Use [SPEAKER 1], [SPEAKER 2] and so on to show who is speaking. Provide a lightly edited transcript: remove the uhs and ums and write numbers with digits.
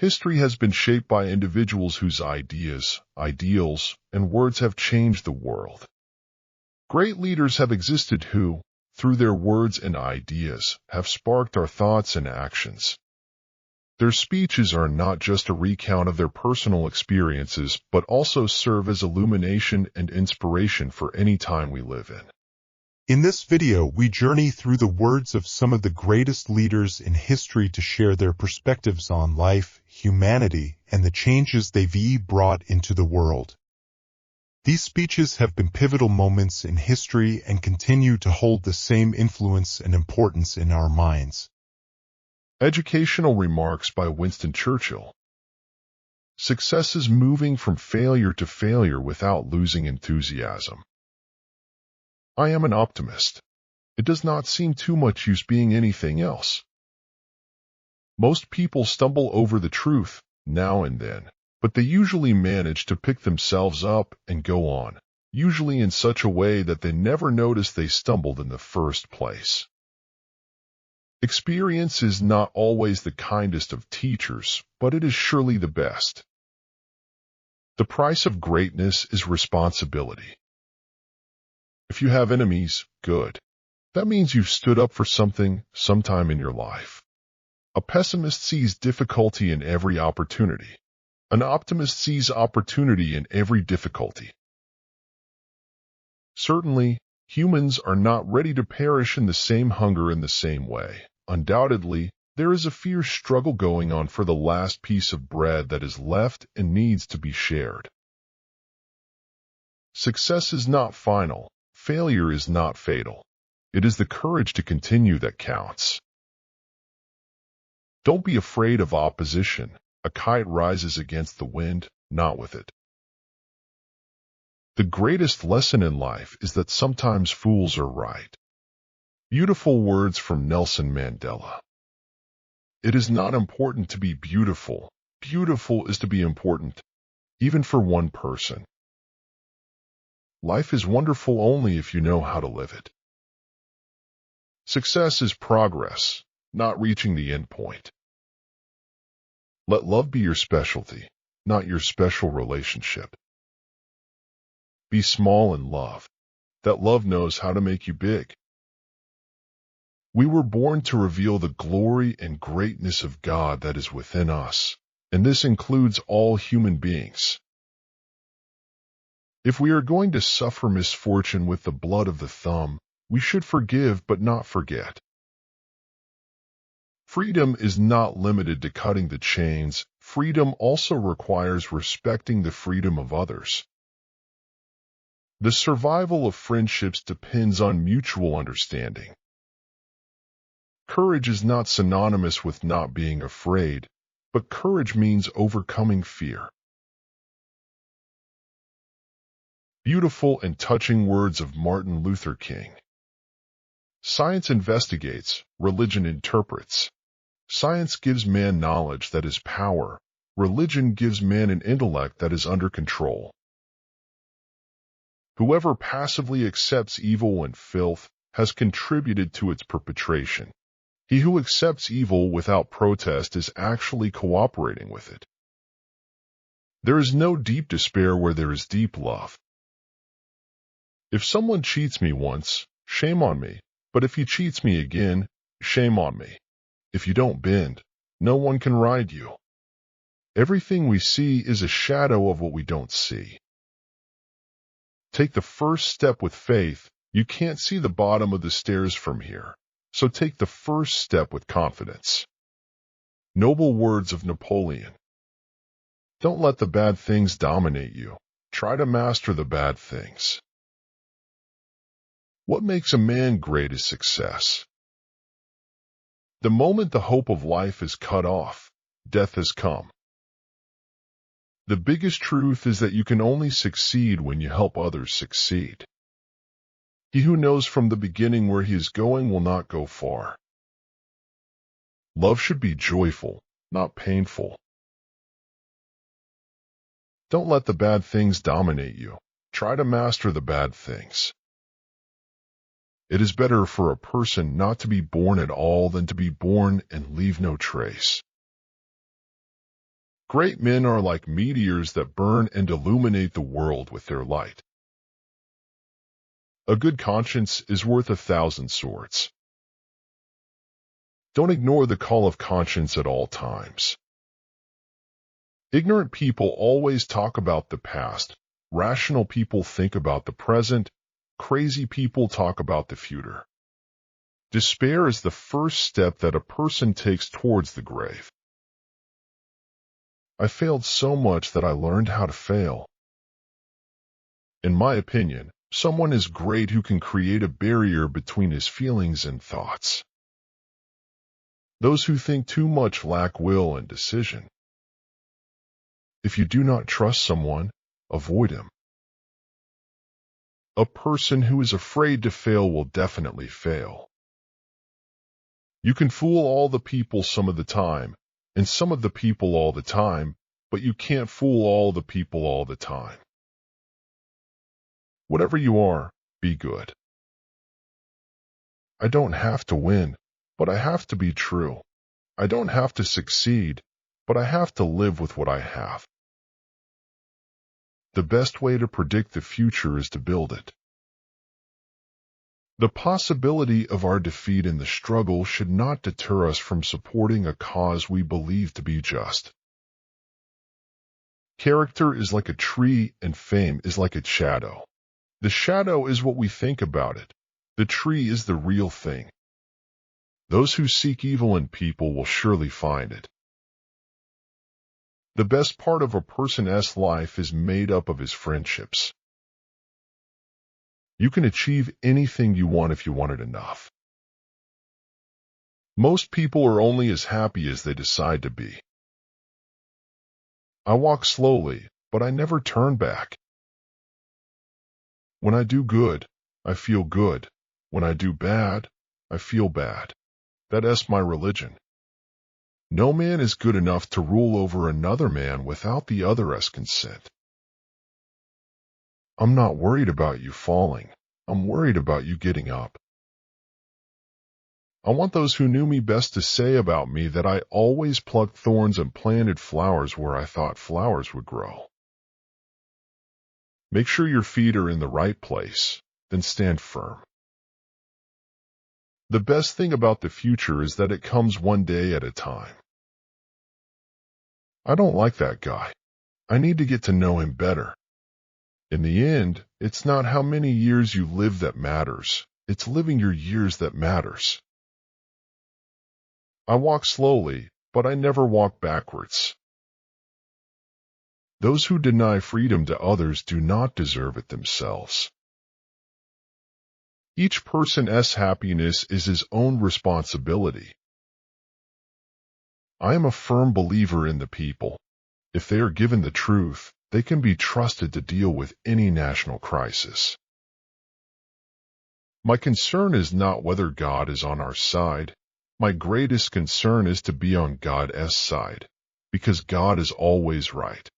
[SPEAKER 1] History has been shaped by individuals whose ideas, ideals, and words have changed the world. Great leaders have existed who, through their words and ideas, have sparked our thoughts and actions. Their speeches are not just a recount of their personal experiences, but also serve as illumination and inspiration for any time we live in.
[SPEAKER 2] In this video, we journey through the words of some of the greatest leaders in history to share their perspectives on life, humanity, and the changes they've brought into the world. These speeches have been pivotal moments in history and continue to hold the same influence and importance in our minds.
[SPEAKER 1] Educational remarks by Winston Churchill. Success is moving from failure to failure without losing enthusiasm. I am an optimist. It does not seem too much use being anything else. Most people stumble over the truth now and then, but they usually manage to pick themselves up and go on, usually in such a way that they never notice they stumbled in the first place. Experience is not always the kindest of teachers, but it is surely the best. The price of greatness is responsibility. If you have enemies, good. That means you've stood up for something sometime in your life. A pessimist sees difficulty in every opportunity. An optimist sees opportunity in every difficulty. Certainly, humans are not ready to perish in the same hunger in the same way. Undoubtedly, there is a fierce struggle going on for the last piece of bread that is left and needs to be shared. Success is not final. Failure is not fatal. It is the courage to continue that counts. Don't be afraid of opposition. A kite rises against the wind, not with it. The greatest lesson in life is that sometimes fools are right. Beautiful words from Nelson Mandela. It is not important to be beautiful. Beautiful is to be important, even for one person. Life is wonderful only if you know how to live it. Success is progress, not reaching the end point. Let love be your specialty, not your special relationship. Be small in love. That love knows how to make you big. We were born to reveal the glory and greatness of God that is within us, and this includes all human beings. If we are going to suffer misfortune with the blood of the thumb, we should forgive but not forget. Freedom is not limited to cutting the chains. Freedom also requires respecting the freedom of others. The survival of friendships depends on mutual understanding. Courage is not synonymous with not being afraid, but courage means overcoming fear. Beautiful and touching words of Martin Luther King. Science investigates, religion interprets. Science gives man knowledge that is power. Religion gives man an intellect that is under control. Whoever passively accepts evil and filth has contributed to its perpetration. He who accepts evil without protest is actually cooperating with it. There is no deep despair where there is deep love. If someone cheats me once, shame on me, but if he cheats me again, shame on me. If you don't bend, no one can ride you. Everything we see is a shadow of what we don't see. Take the first step with faith. You can't see the bottom of the stairs from here, so take the first step with confidence. Noble words of Napoleon. Don't let the bad things dominate you. Try to master the bad things. What makes a man great is success. The moment the hope of life is cut off, death has come. The biggest truth is that you can only succeed when you help others succeed. He who knows from the beginning where he is going will not go far. Love should be joyful, not painful. Don't let the bad things dominate you. Try to master the bad things. It is better for a person not to be born at all than to be born and leave no trace. Great men are like meteors that burn and illuminate the world with their light. A good conscience is worth 1,000 swords. Don't ignore the call of conscience at all times. Ignorant people always talk about the past. Rational people think about the present. Crazy people talk about the future. Despair is the first step that a person takes towards the grave. I failed so much that I learned how to fail. In my opinion, someone is great who can create a barrier between his feelings and thoughts. Those who think too much lack will and decision. If you do not trust someone, avoid him. A person who is afraid to fail will definitely fail. You can fool all the people some of the time, and some of the people all the time, but you can't fool all the people all the time. Whatever you are, be good. I don't have to win, but I have to be true. I don't have to succeed, but I have to live with what I have. The best way to predict the future is to build it. The possibility of our defeat in the struggle should not deter us from supporting a cause we believe to be just. Character is like a tree and fame is like its shadow. The shadow is what we think about it. The tree is the real thing. Those who seek evil in people will surely find it. The best part of a person's life is made up of his friendships. You can achieve anything you want if you want it enough. Most people are only as happy as they decide to be. I walk slowly, but I never turn back. When I do good, I feel good. When I do bad, I feel bad. That's my religion. No man is good enough to rule over another man without the other's consent. I'm not worried about you falling. I'm worried about you getting up. I want those who knew me best to say about me that I always plucked thorns and planted flowers where I thought flowers would grow. Make sure your feet are in the right place, then stand firm. The best thing about the future is that it comes one day at a time. I don't like that guy. I need to get to know him better. In the end, it's not how many years you live that matters. It's living your years that matters. I walk slowly, but I never walk backwards. Those who deny freedom to others do not deserve it themselves. Each person's happiness is his own responsibility. I am a firm believer in the people. If they are given the truth, they can be trusted to deal with any national crisis. My concern is not whether God is on our side. My greatest concern is to be on God's side, because God is always right.